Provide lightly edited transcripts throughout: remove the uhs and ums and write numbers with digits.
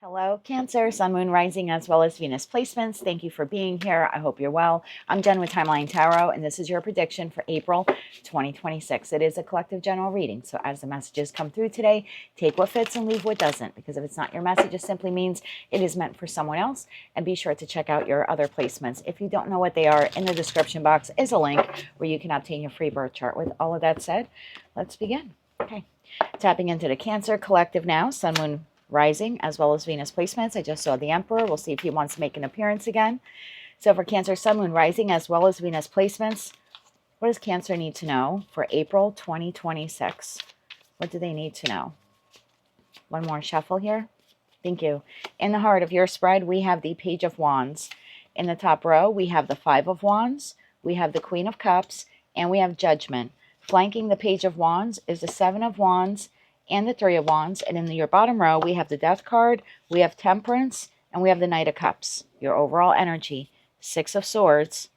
Hello, Cancer, Sun, Moon, Rising, as well as Venus placements. Thank you for being here. I hope you're well. I'm Jen with Timeline Tarot, and this is your prediction for April 2026. It is a collective general reading, so as the messages come through today, take what fits and leave what doesn't, because if it's not your message, it simply means it is meant for someone else. And be sure to check out your other placements. If you don't know what they are, in the description box is a link where you can obtain your free birth chart. With all of that said, let's begin. Okay, tapping into the Cancer collective now, Sun, Moon, Rising, as well as Venus placements. I just saw the Emperor. We'll see if he wants to make an appearance again. So for Cancer, Sun, Moon, Rising, as well as Venus placements, what does Cancer need to know for April 2026? What do they need to know? One more shuffle here. Thank you. In the heart of your spread, we have the Page of Wands. In the top row, we have the Five of Wands, we have the Queen of Cups, and we have Judgment. Flanking the Page of Wands is the Seven of Wands and the Three of Wands. And in your bottom row, we have the Death card, we have Temperance, and we have the Knight of Cups. Your overall energy, Six of Swords,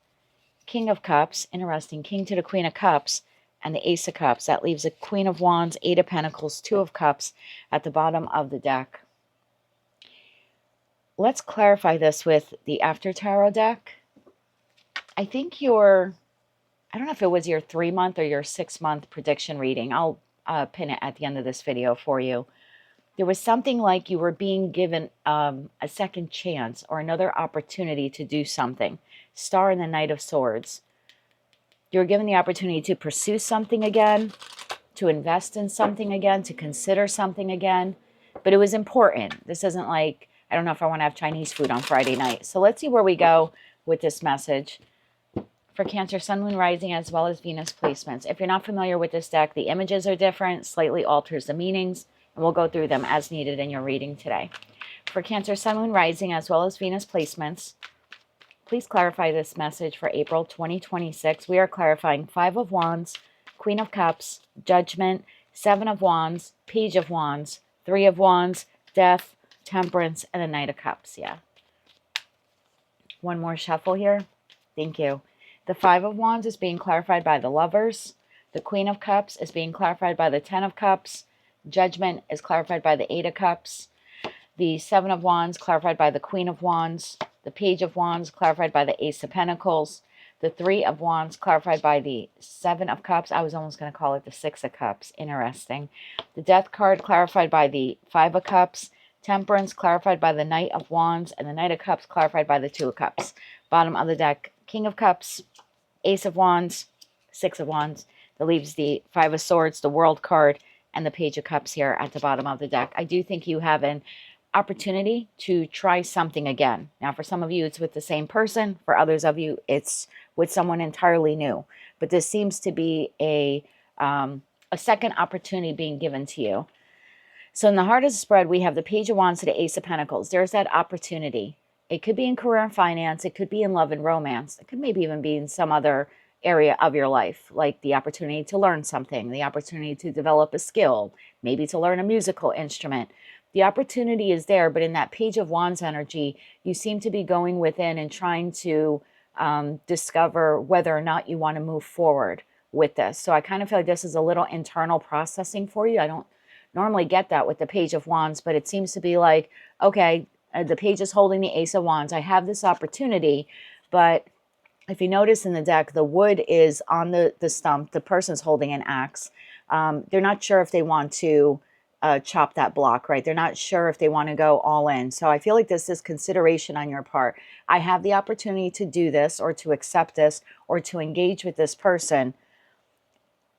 King of Cups, interesting, King to the Queen of Cups, and the Ace of Cups. That leaves a Queen of Wands, Eight of Pentacles, Two of Cups at the bottom of the deck. Let's clarify this with the After Tarot deck. I think I don't know if it was your 3-month or your 6-month prediction reading. I'll pin it at the end of this video for you. There was something like you were being given a second chance or another opportunity to do something. Star and the Knight of Swords. You were given the opportunity to pursue something again, to invest in something again, to consider something again. But it was important. This isn't like, I don't know if I want to have Chinese food on Friday night. So let's see where we go with this message for Cancer, Sun, Moon, Rising, as well as Venus placements. If you're not familiar with this deck, the images are different, slightly alters the meanings, and we'll go through them as needed in your reading today. For Cancer, Sun, Moon, Rising, as well as Venus placements, please clarify this message for April 2026. We are clarifying Five of Wands, Queen of Cups, Judgment, Seven of Wands, Page of Wands, Three of Wands, Death, Temperance, and the Knight of Cups. Yeah. One more shuffle here. Thank you. The Five of Wands is being clarified by the Lovers. The Queen of Cups is being clarified by the Ten of Cups. Judgment is clarified by the Eight of Cups. The Seven of Wands clarified by the Queen of Wands. The Page of Wands clarified by the Ace of Pentacles. The Three of Wands clarified by the Seven of Cups. I was almost going to call it the Six of Cups. Interesting. The Death card clarified by the Five of Cups. Temperance clarified by the Knight of Wands. And the Knight of Cups clarified by the Two of Cups. Bottom of the deck, King of Cups, Ace of Wands, Six of Wands. That leaves the Five of Swords, the World card, and the Page of Cups here at the bottom of the deck. I do think you have an opportunity to try something again. Now, for some of you, it's with the same person. For others of you, it's with someone entirely new. But this seems to be a second opportunity being given to you. So in the heart of the spread, we have the Page of Wands to the Ace of Pentacles. There's that opportunity. It could be in career and finance. It could be in love and romance. It could maybe even be in some other area of your life, like the opportunity to learn something, the opportunity to develop a skill, maybe to learn a musical instrument. The opportunity is there, but in that Page of Wands energy, you seem to be going within and trying to discover whether or not you want to move forward with this. So I kind of feel like this is a little internal processing for you. I don't normally get that with the Page of Wands, but it seems to be like, okay, the Page is holding the Ace of Wands. I have this opportunity, but if you notice in the deck, the wood is on the stump. The person's holding an axe. They're not sure if they want to chop that block, right? They're not sure if they want to go all in. So I feel like this is consideration on your part. I have the opportunity to do this or to accept this or to engage with this person,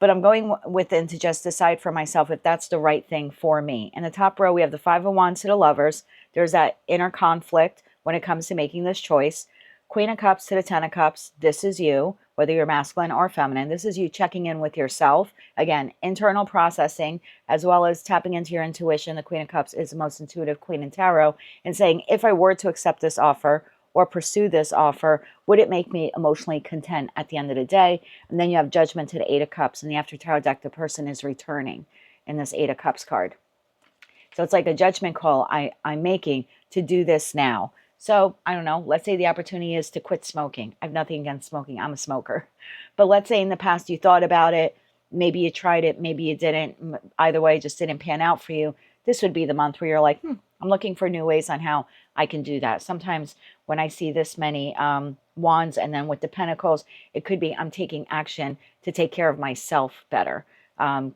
but I'm going within to just decide for myself if that's the right thing for me. In the top row, we have the Five of Wands to the Lovers. There's that inner conflict when it comes to making this choice. Queen of Cups to the Ten of Cups. This is you, whether you're masculine or feminine. This is you checking in with yourself. Again, internal processing, as well as tapping into your intuition. The Queen of Cups is the most intuitive queen in tarot, and saying, if I were to accept this offer or pursue this offer, would it make me emotionally content at the end of the day? And then you have Judgment to the Eight of Cups. In the After Tarot deck, the person is returning in this Eight of Cups card. So it's like a judgment call I'm making to do this now. So I don't know, let's say the opportunity is to quit smoking. I have nothing against smoking. I'm a smoker. But let's say in the past you thought about it. Maybe you tried it. Maybe you didn't. Either way, it just didn't pan out for you. this would be the month where you're like, I'm looking for new ways on how I can do that. Sometimes when I see this many wands and then with the pentacles, it could be I'm taking action to take care of myself better.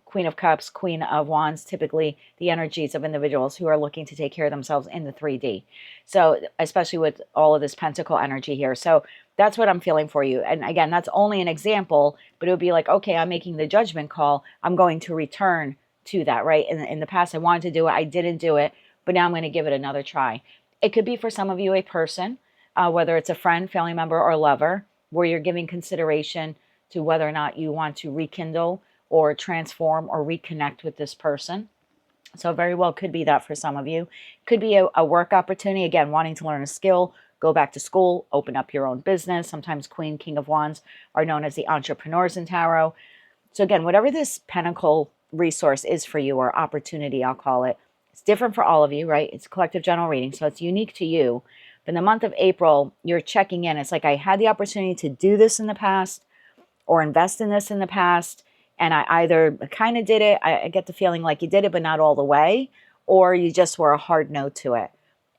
Queen of Cups, Queen of Wands, typically the energies of individuals who are looking to take care of themselves in the 3D. So especially with all of this pentacle energy here. So that's what I'm feeling for you. And again, that's only an example, but it would be like, okay, I'm making the judgment call. I'm going to return to that, right? In the past, I wanted to do it. I didn't do it, but now I'm going to give it another try. It could be for some of you a person, whether it's a friend, family member, or lover, where you're giving consideration to whether or not you want to rekindle or transform or reconnect with this person. So very well could be that for some of you. Could be a work opportunity, again, wanting to learn a skill, go back to school, open up your own business. Sometimes Queen, King of Wands are known as the entrepreneurs in tarot. So again, whatever this pentacle resource is for you, or opportunity, I'll call it, it's different for all of you, right? It's collective general reading, so it's unique to you. But in the month of April, you're checking in. It's like, I had the opportunity to do this in the past or invest in this in the past, and I either kind of did it, I get the feeling like you did it, but not all the way, or you just were a hard no to it.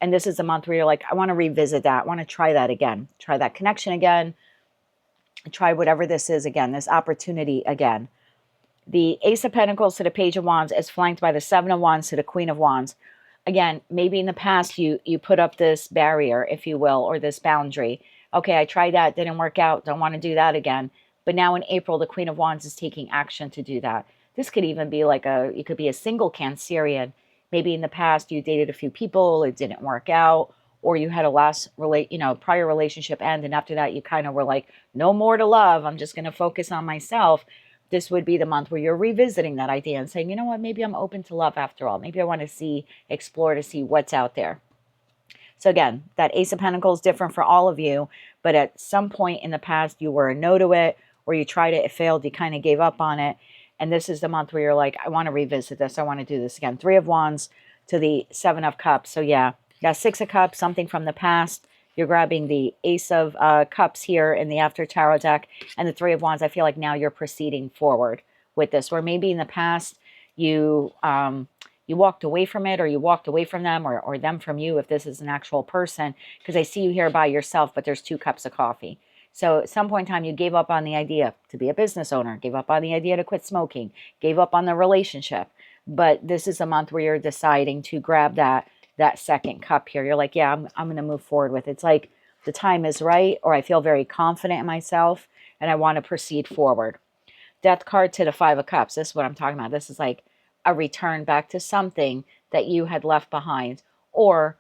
And this is a month where you're like, I want to revisit that. I want to try that again. Try that connection again. Try whatever this is again, this opportunity again. The Ace of Pentacles to the Page of Wands is flanked by the Seven of Wands to the Queen of Wands. Again, maybe in the past you put up this barrier, if you will, or this boundary. Okay, I tried that, didn't work out, don't want to do that again. But now in April, the Queen of Wands is taking action to do that. This could even be like you could be a single Cancerian. Maybe in the past you dated a few people, it didn't work out, or you had a prior relationship end, and after that you kind of were like, no more to love, I'm just going to focus on myself. This would be the month where you're revisiting that idea and saying, you know what, maybe I'm open to love after all. Maybe I want to explore to see what's out there. So again, that Ace of Pentacles is different for all of you, but at some point in the past you were a no to it, or you tried it, it failed, you kind of gave up on it. And this is the month where you're like, I want to revisit this. I want to do this again. Three of Wands to the Seven of Cups. So yeah, got Six of Cups, something from the past. You're grabbing the Ace of Cups here in the After Tarot deck, and the Three of Wands. I feel like now you're proceeding forward with this, where maybe in the past you walked away from it, or you walked away from them, or them from you, if this is an actual person, because I see you here by yourself, but there's 2 cups of coffee. So at some point in time, you gave up on the idea to be a business owner, gave up on the idea to quit smoking, gave up on the relationship. But this is a month where you're deciding to grab that second cup here. You're like, yeah, I'm going to move forward with it. It's like the time is right, or I feel very confident in myself, and I want to proceed forward. Death card to the Five of Cups. This is what I'm talking about. This is like a return back to something that you had left behind. Or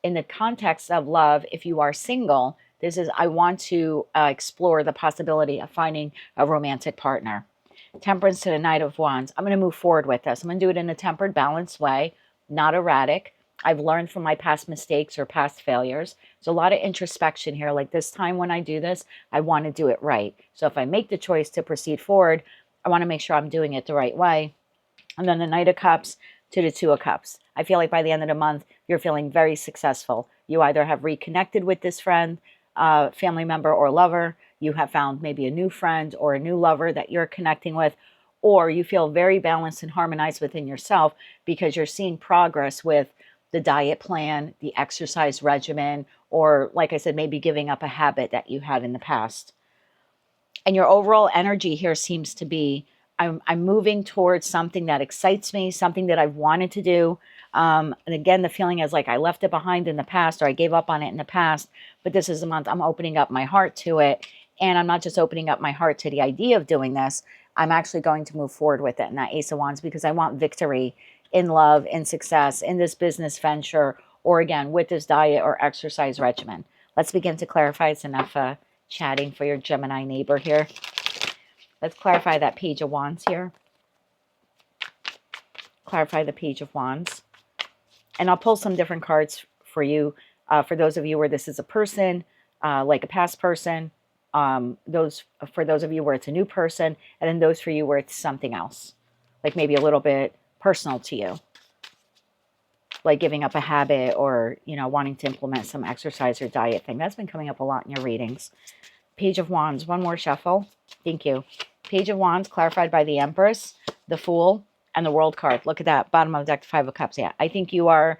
in the context of love, if you are single, this is, I want to explore the possibility of finding a romantic partner. Temperance to the Knight of Wands. I'm going to move forward with this. I'm going to do it in a tempered, balanced way, not erratic. I've learned from my past mistakes or past failures. There's a lot of introspection here. Like this time when I do this, I want to do it right. So if I make the choice to proceed forward, I want to make sure I'm doing it the right way. And then the Knight of Cups to the Two of Cups. I feel like by the end of the month, you're feeling very successful. You either have reconnected with this friend, family member, or lover. You have found maybe a new friend or a new lover that you're connecting with, or you feel very balanced and harmonized within yourself because you're seeing progress with the diet plan, the exercise regimen, or like I said, maybe giving up a habit that you had in the past. And your overall energy here seems to be, I'm moving towards something that excites me, something that I've wanted to do. And again, the feeling is like I left it behind in the past, or I gave up on it in the past, but this is a month I'm opening up my heart to it. And I'm not just opening up my heart to the idea of doing this, I'm actually going to move forward with it in that Ace of Wands, because I want victory in love, in success, in this business venture, or again, with this diet or exercise regimen. Let's begin to clarify. It's enough chatting for your Gemini neighbor here. Let's clarify that Page of Wands here. Clarify the Page of Wands. And I'll pull some different cards for you. For those of you where this is a person, like a past person. For those of you where it's a new person. And then those for you where it's something else. Like maybe a little bit personal to you. Like giving up a habit, or, wanting to implement some exercise or diet thing. That's been coming up a lot in your readings. Page of Wands. One more shuffle. Thank you. Page of Wands clarified by the Empress, the Fool, and the World card. Look at that. Bottom of the deck, 5 of Cups. Yeah, I think you are,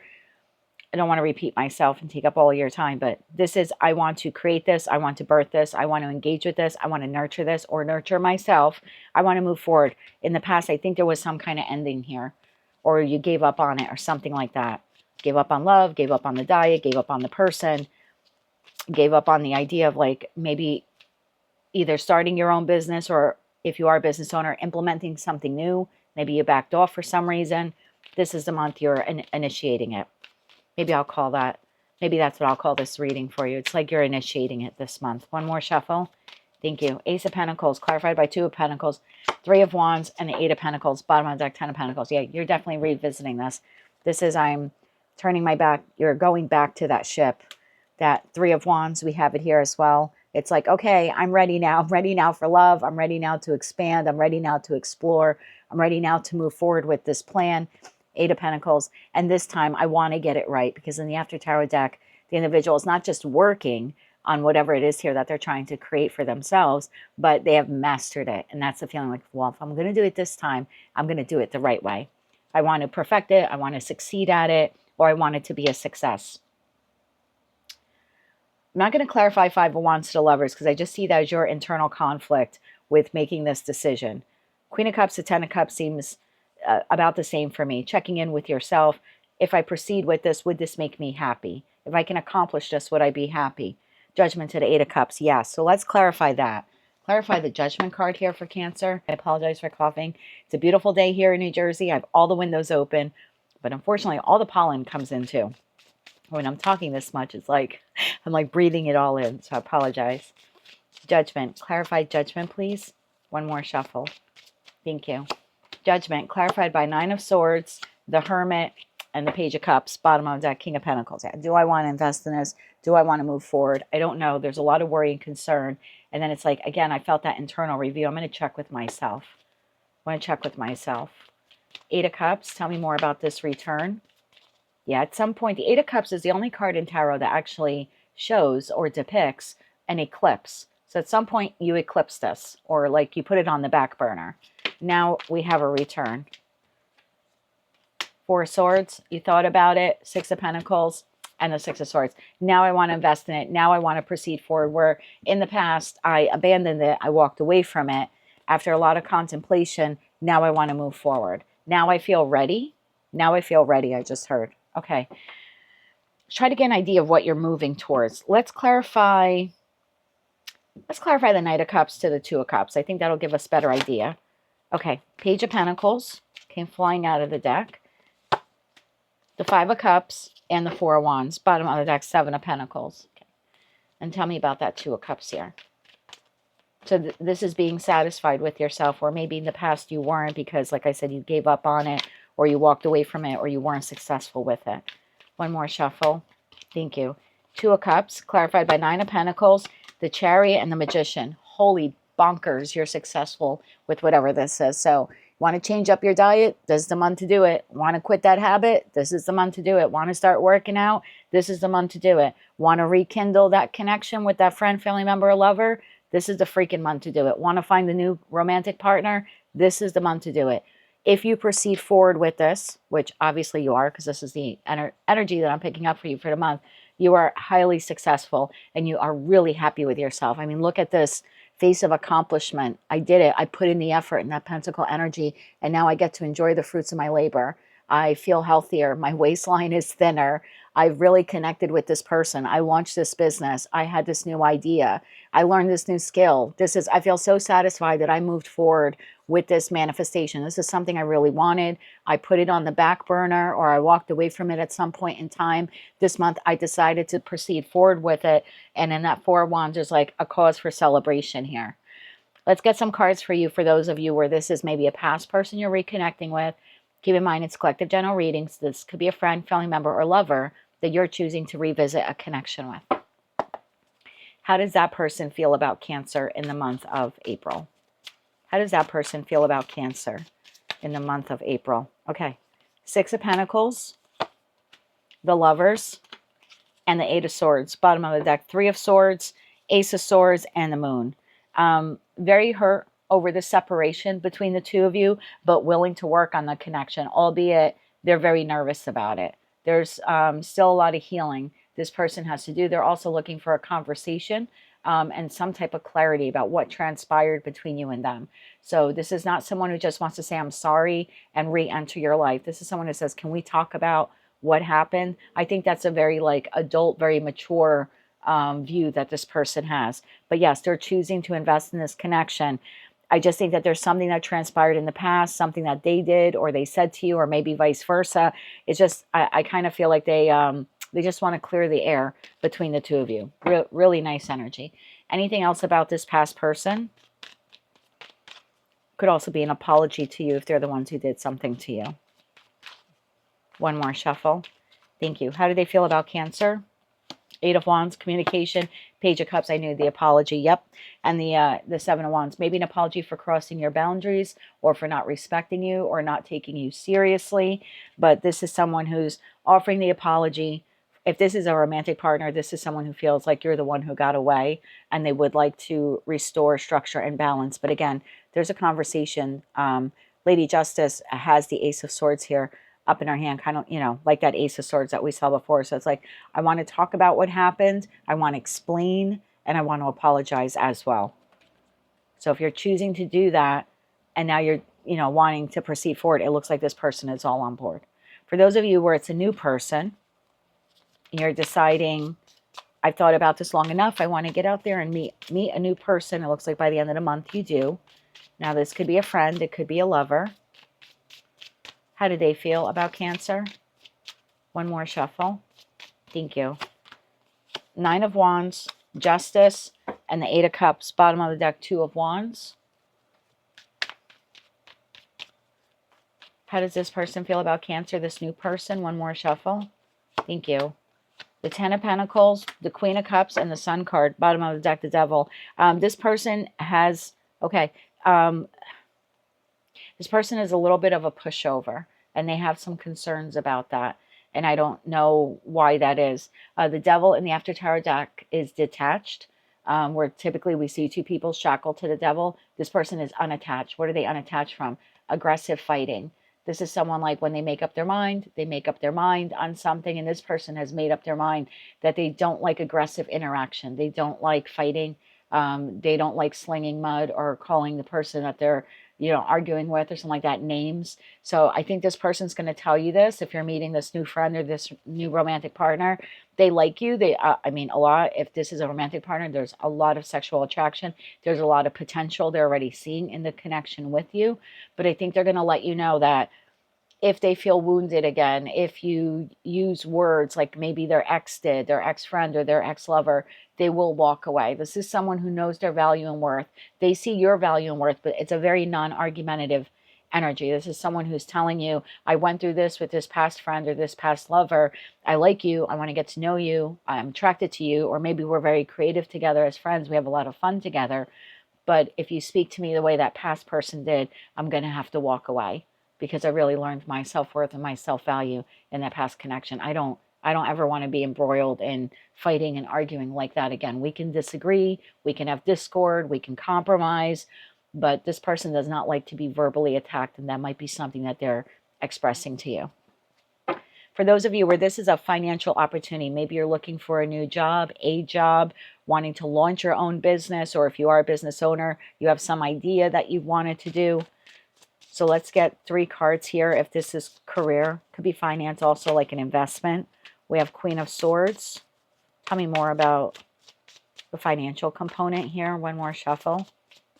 I don't want to repeat myself and take up all your time, but this is, I want to create this. I want to birth this. I want to engage with this. I want to nurture this or nurture myself. I want to move forward. In the past, I think there was some kind of ending here, or you gave up on it or something like that. Gave up on love, gave up on the diet, gave up on the person, gave up on the idea of like maybe either starting your own business, or if you are a business owner, implementing something new. Maybe you backed off for some reason. This is the month you're initiating it. Maybe I'll call that, maybe that's what I'll call this reading for you. It's like you're initiating it this month. One more shuffle. Thank you. Ace of Pentacles, clarified by 2 of Pentacles, 3 of Wands, and the 8 of Pentacles. Bottom of the deck, 10 of Pentacles. Yeah, you're definitely revisiting this. This is, I'm turning my back. You're going back to that ship. That 3 of Wands, we have it here as well. It's like, okay, I'm ready now. I'm ready now for love. I'm ready now to expand. I'm ready now to explore. I'm ready now to move forward with this plan. 8 of Pentacles. And this time I want to get it right, because in the After Tarot deck, the individual is not just working on whatever it is here that they're trying to create for themselves, but they have mastered it. And that's the feeling like, well, if I'm going to do it this time, I'm going to do it the right way. I want to perfect it. I want to succeed at it, or I want it to be a success. I'm not going to clarify 5 of Wands to the Lovers, because I just see that as your internal conflict with making this decision. Queen of Cups to 10 of Cups seems about the same for me. Checking in with yourself. If I proceed with this, would this make me happy? If I can accomplish this, would I be happy? Judgment to the 8 of Cups. Yes. So let's clarify that. Clarify the Judgment card here for Cancer. I apologize for coughing. It's a beautiful day here in New Jersey. I have all the windows open, but unfortunately all the pollen comes in too. When I'm talking this much, it's like I'm like breathing it all in. So I apologize. Judgment. Clarify Judgment, please. One more shuffle. Thank you. Judgment, clarified by 9 of Swords, the Hermit, and the Page of Cups. Bottom of that, King of Pentacles. Do I want to invest in this? Do I want to move forward? I don't know. There's a lot of worry and concern. And then it's like, again, I felt that internal review. I'm going to check with myself. I want to check with myself. 8 of Cups. Tell me more about this return. Yeah, at some point, the 8 of Cups is the only card in tarot that actually shows or depicts an eclipse. So at some point, you eclipse this, or like you put it on the back burner. Now we have a return. 4 of Swords, you thought about it. 6 of Pentacles and the 6 of Swords. Now I want to invest in it. Now I want to proceed forward. Where in the past I abandoned it, I walked away from it. After a lot of contemplation, now I want to move forward. Now I feel ready. Now I feel ready, I just heard. Okay. Let's try to get an idea of what you're moving towards. Let's clarify the Knight of Cups to the 2 of Cups. I think that'll give us a better idea. Okay, Page of Pentacles came flying out of the deck. The 5 of Cups and the 4 of Wands. Bottom of the deck, 7 of Pentacles. Okay. And tell me about that 2 of Cups here. So this is being satisfied with yourself, or maybe in the past you weren't, because like I said, you gave up on it, or you walked away from it, or you weren't successful with it. One more shuffle. Thank you. 2 of Cups, clarified by 9 of Pentacles, the Chariot, and the Magician. Holy bonkers, you're successful with whatever this is. So want to change up your diet? This is the month to do it. Want to quit that habit? This is the month to do it. Want to start working out? This is the month to do it. Want to rekindle that connection with that friend, family member, or lover? This is the freaking month to do it. Want to find the new romantic partner? This is the month to do it. If you proceed forward with this, which obviously you are, because this is the energy that I'm picking up for you for the month, you are highly successful and you are really happy with yourself. I mean, look at this face of accomplishment. I did it. I put in the effort and that pentacle energy, and now I get to enjoy the fruits of my labor. I feel healthier. My waistline is thinner. I've really connected with this person. I launched this business. I had this new idea. I learned this new skill. I feel so satisfied that I moved forward with this manifestation. This is something I really wanted. I put it on the back burner, or I walked away from it at some point in time. This month, I decided to proceed forward with it. And in that 4 of Wands, there's like a cause for celebration here. Let's get some cards for you, for those of you where this is maybe a past person you're reconnecting with. Keep in mind, it's collective general readings. This could be a friend, family member, or lover that you're choosing to revisit a connection with. How does that person feel about Cancer in the month of April? How does that person feel about Cancer in the month of April? Okay. 6 of Pentacles, the Lovers, and the 8 of Swords. Bottom of the deck, 3 of Swords, Ace of Swords, and the Moon. Very hurt, over the separation between the two of you, but willing to work on the connection, albeit they're very nervous about it. There's still a lot of healing this person has to do. They're also looking for a conversation and some type of clarity about what transpired between you and them. So this is not someone who just wants to say, I'm sorry, and re-enter your life. This is someone who says, can we talk about what happened? I think that's a very like adult, very mature view that this person has. But yes, they're choosing to invest in this connection. I just think that there's something that transpired in the past, something that they did or they said to you, or maybe vice versa. It's just, I kind of feel like they just want to clear the air between the two of you. Really nice energy. Anything else about this past person? Could also be an apology to you if they're the ones who did something to you. One more shuffle. Thank you. How do they feel about Cancer? Eight of Wands, communication. Page of Cups, I knew the apology. Yep. And the Seven of Wands. Maybe an apology for crossing your boundaries or for not respecting you or not taking you seriously. But this is someone who's offering the apology. If this is a romantic partner, this is someone who feels like you're the one who got away and they would like to restore structure and balance. But again, there's a conversation. Lady Justice has the Ace of Swords here up in her hand, kind of, you know, like that Ace of Swords that we saw before. So it's like, I want to talk about what happened. I want to explain, and I want to apologize as well. So if you're choosing to do that, and now you're, you know, wanting to proceed forward, it looks like this person is all on board. For those of you where it's a new person, you're deciding, I've thought about this long enough. I want to get out there and meet a new person. It looks like by the end of the month you do. Now this could be a friend. It could be a lover. How do they feel about Cancer? One more shuffle. Thank you. Nine of Wands, Justice, and the Eight of Cups. Bottom of the deck, Two of Wands. How does this person feel about Cancer, this new person? One more shuffle. Thank you. The Ten of Pentacles, the Queen of Cups, and the Sun card. Bottom of the deck, the Devil. This person has, this person is a little bit of a pushover, and they have some concerns about that. And I don't know why that is. The Devil in the After Tarot deck is detached, where typically we see two people shackled to the Devil. This person is unattached. What are they unattached from? Aggressive fighting. This is someone like when they make up their mind, they make up their mind on something, and this person has made up their mind that they don't like aggressive interaction. They don't like fighting. They don't like slinging mud or calling the person that they're, you know, arguing with or something like that names. So I think this person's going to tell you this if you're meeting this new friend or this new romantic partner. They like you. They, I mean, a lot. If this is a romantic partner, there's a lot of sexual attraction. There's a lot of potential they're already seeing in the connection with you. But I think they're going to let you know that if they feel wounded again, if you use words like maybe their ex did, their ex-friend or their ex-lover, they will walk away. This is someone who knows their value and worth. They see your value and worth, but it's a very non-argumentative energy. This is someone who's telling you, I went through this with this past friend or this past lover. I like you. I want to get to know you. I'm attracted to you. Or maybe we're very creative together as friends. We have a lot of fun together. But if you speak to me the way that past person did, I'm going to have to walk away, because I really learned my self-worth and my self-value in that past connection. I don't ever want to be embroiled in fighting and arguing like that again. We can disagree, we can have discord, we can compromise, but this person does not like to be verbally attacked, and that might be something that they're expressing to you. For those of you where this is a financial opportunity, maybe you're looking for a new job, wanting to launch your own business, or if you are a business owner, you have some idea that you wanted to do. So let's get 3 cards here. If this is career, could be finance, also like an investment. We have Queen of Swords. Tell me more about the financial component here. One more shuffle.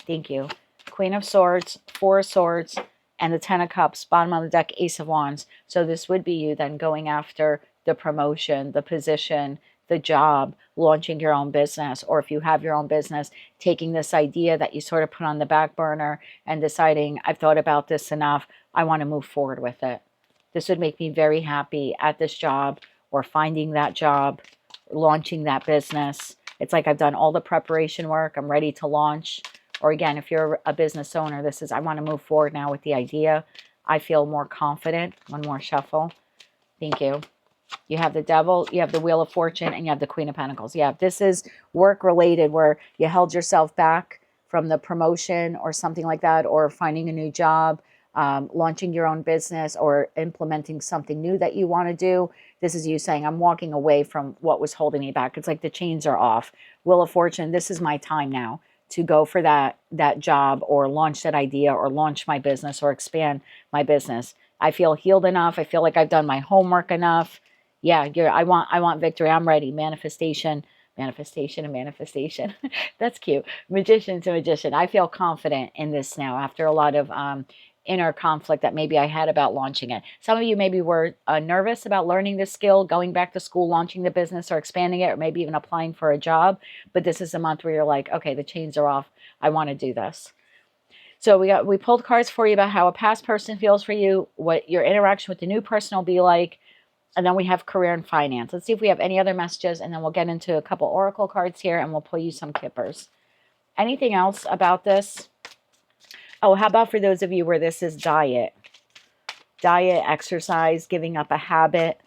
Thank you. Queen of Swords, 4 of Swords, and the 10 of Cups. Bottom of the deck, Ace of Wands. So this would be you then going after the promotion, the position, the job, launching your own business, or if you have your own business, taking this idea that you sort of put on the back burner and deciding, I've thought about this enough, I want to move forward with it. This would make me very happy at this job, or finding that job, launching that business. It's like I've done all the preparation work, I'm ready to launch. Or again, if you're a business owner, this is, I want to move forward now with the idea. I feel more confident. One more shuffle. Thank you. You have the Devil, you have the Wheel of Fortune, and you have the Queen of Pentacles. Yeah, this is work related, where you held yourself back from the promotion or something like that, or finding a new job, launching your own business, or implementing something new that you want to do. This is you saying, I'm walking away from what was holding me back. It's like the chains are off. Wheel of Fortune, this is my time now to go for that job, or launch that idea, or launch my business, or expand my business. I feel healed enough. I feel like I've done my homework enough. Yeah, I want victory. I'm ready. Manifestation, manifestation, and manifestation. That's cute. Magician to magician. I feel confident in this now after a lot of inner conflict that maybe I had about launching it. Some of you maybe were nervous about learning this skill, going back to school, launching the business, or expanding it, or maybe even applying for a job. But this is a month where you're like, okay, the chains are off. I want to do this. So we pulled cards for you about how a past person feels for you, what your interaction with the new person will be like, and then we have career and finance. Let's see if we have any other messages, and then we'll get into a couple oracle cards here, and we'll pull you some kippers. Anything else about this? Oh, how about for those of you where this is diet? Diet, exercise, giving up a habit.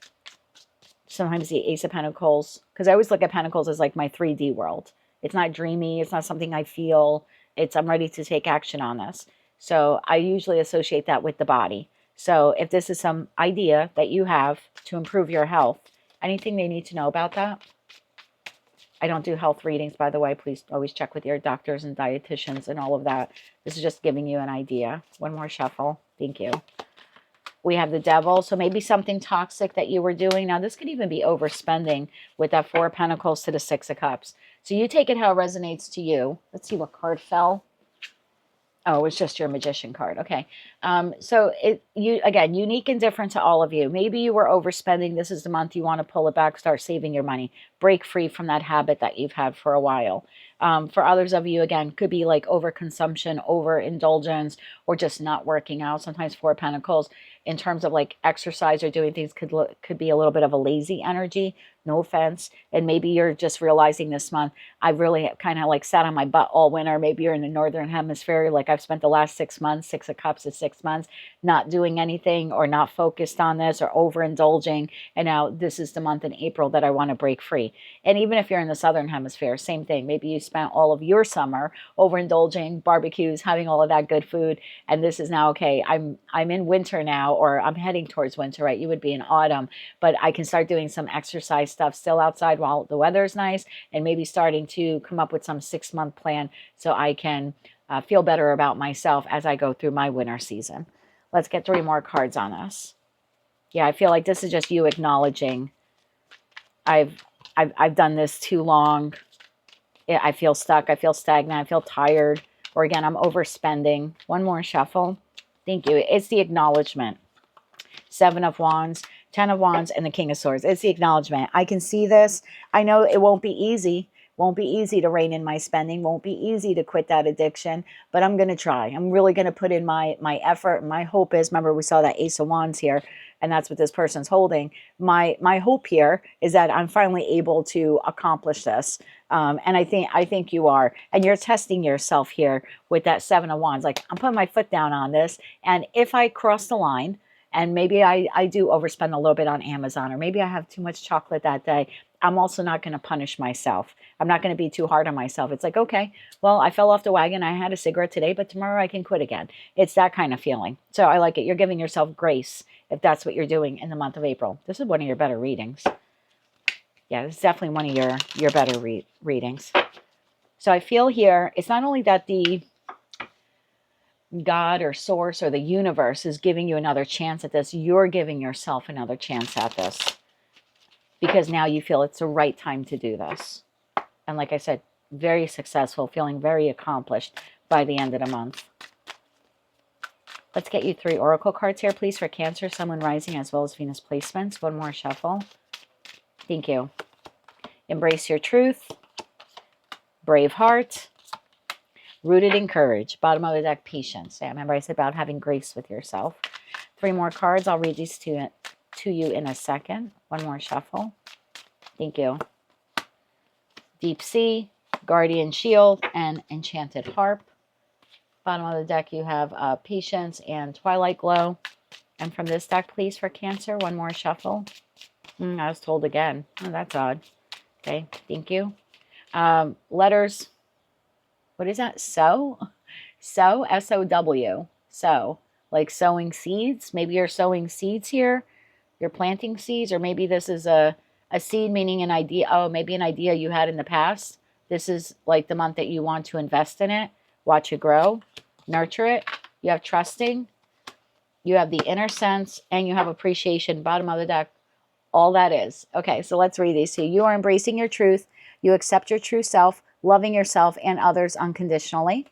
Sometimes the Ace of Pentacles, because I always look at Pentacles as like my 3D world. It's not dreamy. It's not something I feel. I'm ready to take action on this. So I usually associate that with the body. So if this is some idea that you have to improve your health, anything they need to know about that? I don't do health readings, by the way. Please always check with your doctors and dietitians and all of that. This is just giving you an idea. One more shuffle. Thank you. We have the Devil. So maybe something toxic that you were doing. Now, this could even be overspending with that 4 of Pentacles to the 6 of Cups. So you take it how it resonates to you. Let's see what card fell. Oh, it's just your Magician card. Okay. So again, unique and different to all of you. Maybe you were overspending. This is the month you want to pull it back, start saving your money, break free from that habit that you've had for a while. For others of you, again, could be like overconsumption, overindulgence, or just not working out. Sometimes 4 of Pentacles in terms of like exercise or doing things could be a little bit of a lazy energy. No offense. And maybe you're just realizing this month, I really kind of like sat on my butt all winter. Maybe you're in the Northern Hemisphere. Like I've spent the last 6 months, 6 of Cups is 6 months, not doing anything or not focused on this or overindulging. And now this is the month in April that I want to break free. And even if you're in the Southern Hemisphere, same thing. Maybe you spent all of your summer overindulging, barbecues, having all of that good food. And this is now, okay, I'm in winter now, or I'm heading towards winter, right? You would be in autumn, but I can start doing some exercise stuff still outside while the weather is nice, and maybe starting to come up with some 6-month plan so I can feel better about myself as I go through my winter season. Let's get 3 more cards on this. Yeah, I feel like this is just you acknowledging I've done this too long. I feel stuck. I feel stagnant. I feel tired. Or again, I'm overspending. One more shuffle. Thank you. It's the acknowledgement. 7 of Wands, 10 of Wands, and the King of Swords. It's the acknowledgement. I can see this. I know it won't be easy. Won't be easy to rein in my spending. Won't be easy to quit that addiction. But I'm going to try. I'm really going to put in my effort. My hope is, remember we saw that Ace of Wands here, and that's what this person's holding. My hope here is that I'm finally able to accomplish this. And I think you are. And you're testing yourself here with that 7 of Wands. Like, I'm putting my foot down on this. And if I cross the line, and maybe I do overspend a little bit on Amazon, or maybe I have too much chocolate that day, I'm also not going to punish myself. I'm not going to be too hard on myself. It's like, okay, well, I fell off the wagon. I had a cigarette today, but tomorrow I can quit again. It's that kind of feeling. So I like it. You're giving yourself grace if that's what you're doing in the month of April. This is one of your better readings. Yeah, it's definitely one of your better readings. So I feel here, it's not only that the God or source or the universe is giving you another chance at this, you're giving yourself another chance at this. Because now you feel it's the right time to do this. And like I said, very successful, feeling very accomplished by the end of the month. Let's get you 3 oracle cards here, please, for Cancer, Sun, Moon, Rising, as well as Venus placements. One more shuffle. Thank you. Embrace your truth. Brave heart. Rooted in courage. Bottom of the deck, patience. Yeah, remember I said about having grace with yourself. 3 more cards. I'll read these to you in a second. One more shuffle. Thank you. Deep Sea, Guardian Shield, and Enchanted Harp. Bottom of the deck, you have Patience and Twilight Glow. And from this deck, please, for Cancer, one more shuffle. I was told again. Oh, that's odd. Okay, thank you. Letters. What is that? Sow? Sow, S-O-W. Sow. Like sowing seeds. Maybe you're sowing seeds here. You're planting seeds, or maybe this is a seed, meaning an idea. Oh, maybe an idea you had in the past. This is like the month that you want to invest in it, watch it grow, nurture it. You have trusting, you have the inner sense, and you have appreciation. Bottom of the deck, all that is. Okay, so let's read these to you. You are embracing your truth. You accept your true self, loving yourself and others unconditionally.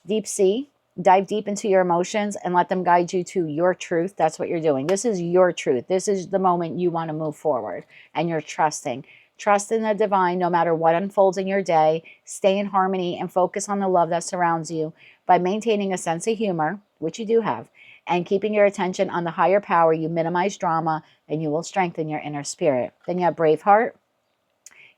Deep sea, dive deep into your emotions and let them guide you to your truth. That's what you're doing. This is your truth. This is the moment you want to move forward, and you're trusting. Trust in the divine no matter what unfolds in your day. Stay in harmony and focus on the love that surrounds you by maintaining a sense of humor, which you do have, and keeping your attention on the higher power. You minimize drama and you will strengthen your inner spirit. Then you have brave heart.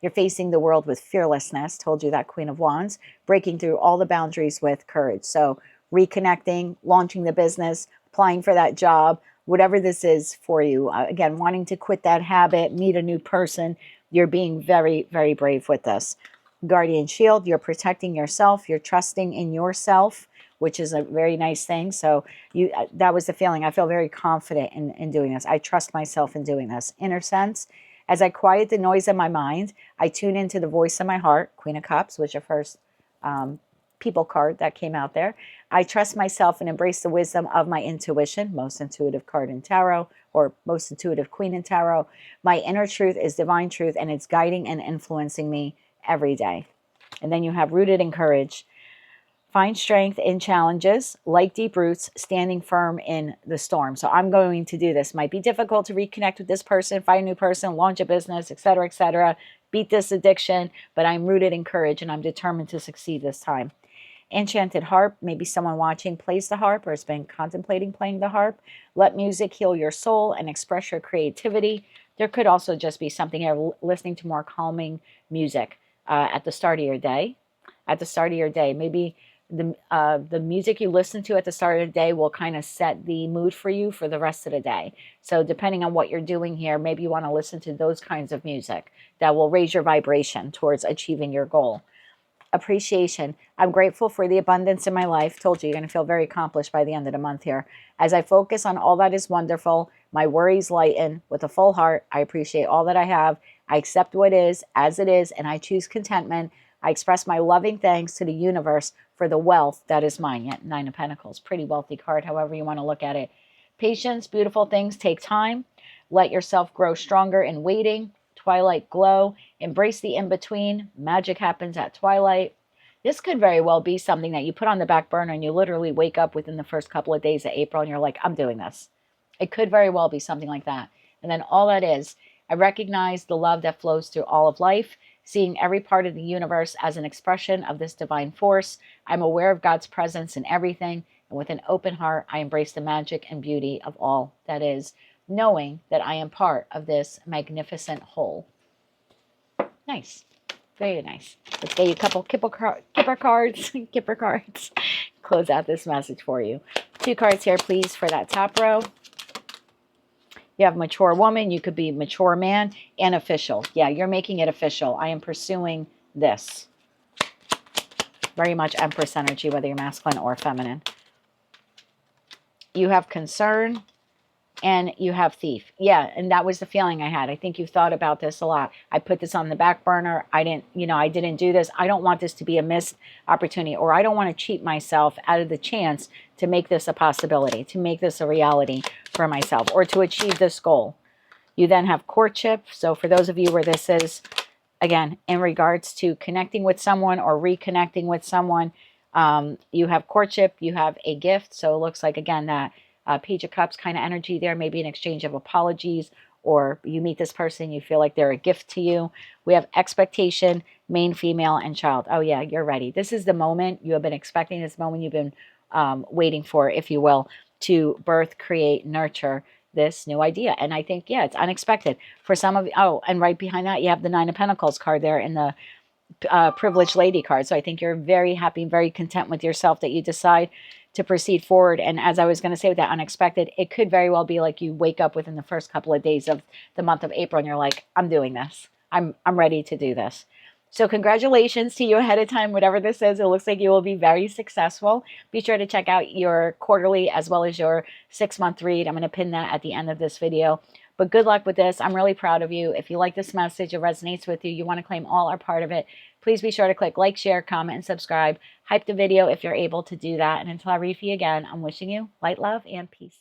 You're facing the world with fearlessness. Told you that, Queen of Wands. Breaking through all the boundaries with courage. So reconnecting, launching the business, applying for that job, whatever this is for you. Again, wanting to quit that habit, meet a new person. You're being very, very brave with this. Guardian shield, you're protecting yourself. You're trusting in yourself, which is a very nice thing. So that was the feeling. I feel very confident in doing this. I trust myself in doing this. Inner sense, as I quiet the noise in my mind, I tune into the voice of my heart. Queen of Cups, which is your first people card that came out there. I trust myself and embrace the wisdom of my intuition. Most intuitive card in tarot, or most intuitive queen in tarot. My inner truth is divine truth, and it's guiding and influencing me every day. And then you have rooted in courage. Find strength in challenges, like deep roots, standing firm in the storm. So I'm going to do this. Might be difficult to reconnect with this person, find a new person, launch a business, etc., beat this addiction, but I'm rooted in courage and I'm determined to succeed this time. Enchanted harp, maybe someone watching plays the harp or has been contemplating playing the harp. Let music heal your soul and express your creativity. There could also just be something here, listening to more calming music at the start of your day. At the start of your day, maybe the music you listen to at the start of the day will kind of set the mood for you for the rest of the day. So depending on what you're doing here, maybe you want to listen to those kinds of music that will raise your vibration towards achieving your goal. Appreciation. I'm grateful for the abundance in my life. Told you, you're going to feel very accomplished by the end of the month here. As I focus on all that is wonderful, my worries lighten. With a full heart, I appreciate all that I have. I accept what is as it is, and I choose contentment. I express my loving thanks to the universe for the wealth that is mine. Yet Nine of Pentacles, pretty wealthy card, however you want to look at it. Patience, beautiful things take time. Let yourself grow stronger in waiting. Twilight glow. Embrace the in-between. Magic happens at twilight. This could very well be something that you put on the back burner and you literally wake up within the first couple of days of April and you're like, I'm doing this. It could very well be something like that. And then all that is, I recognize the love that flows through all of life, seeing every part of the universe as an expression of this divine force. I'm aware of God's presence in everything, and with an open heart, I embrace the magic and beauty of all that is, knowing that I am part of this magnificent whole. Nice. Very nice. Let's get you a couple Kipper cards. Kipper cards. Close out this message for you. 2 cards here, please, for that top row. You have mature woman. You could be mature man and official. Yeah, you're making it official. I am pursuing this. Very much Empress energy, whether you're masculine or feminine. You have concern and you have thief. Yeah, and that was the feeling I had. I think you thought about this a lot. I put this on the back burner. I didn't do this. I don't want this to be a missed opportunity, or I don't want to cheat myself out of the chance to make this a possibility, to make this a reality for myself, or to achieve this goal. You then have courtship. So for those of you where this is, again, in regards to connecting with someone or reconnecting with someone, you have courtship, you have a gift. So it looks like, again, that Page of Cups kind of energy there, maybe an exchange of apologies, or you meet this person, you feel like they're a gift to you. We have expectation, main, female, and child. Oh yeah, you're ready. This is the moment you have been expecting, this moment you've been waiting for, if you will, to birth, create, nurture this new idea. And I think, yeah, it's unexpected. For some of you, oh, and right behind that, you have the 9 of Pentacles card there in the privileged lady card. So I think you're very happy, very content with yourself that you decide to proceed forward. And as I was going to say with that unexpected, it could very well be like you wake up within the first couple of days of the month of April and you're like, I'm doing this. I'm ready to do this. So congratulations to you ahead of time, whatever this is. It looks like you will be very successful. Be sure to check out your quarterly as well as your 6-month read. I'm going to pin that at the end of this video. But good luck with this. I'm really proud of you. If you like this message, it resonates with you, you want to claim all or part of it, please be sure to click like, share, comment, and subscribe. Hype the video if you're able to do that. And until I read for you again, I'm wishing you light, love, and peace.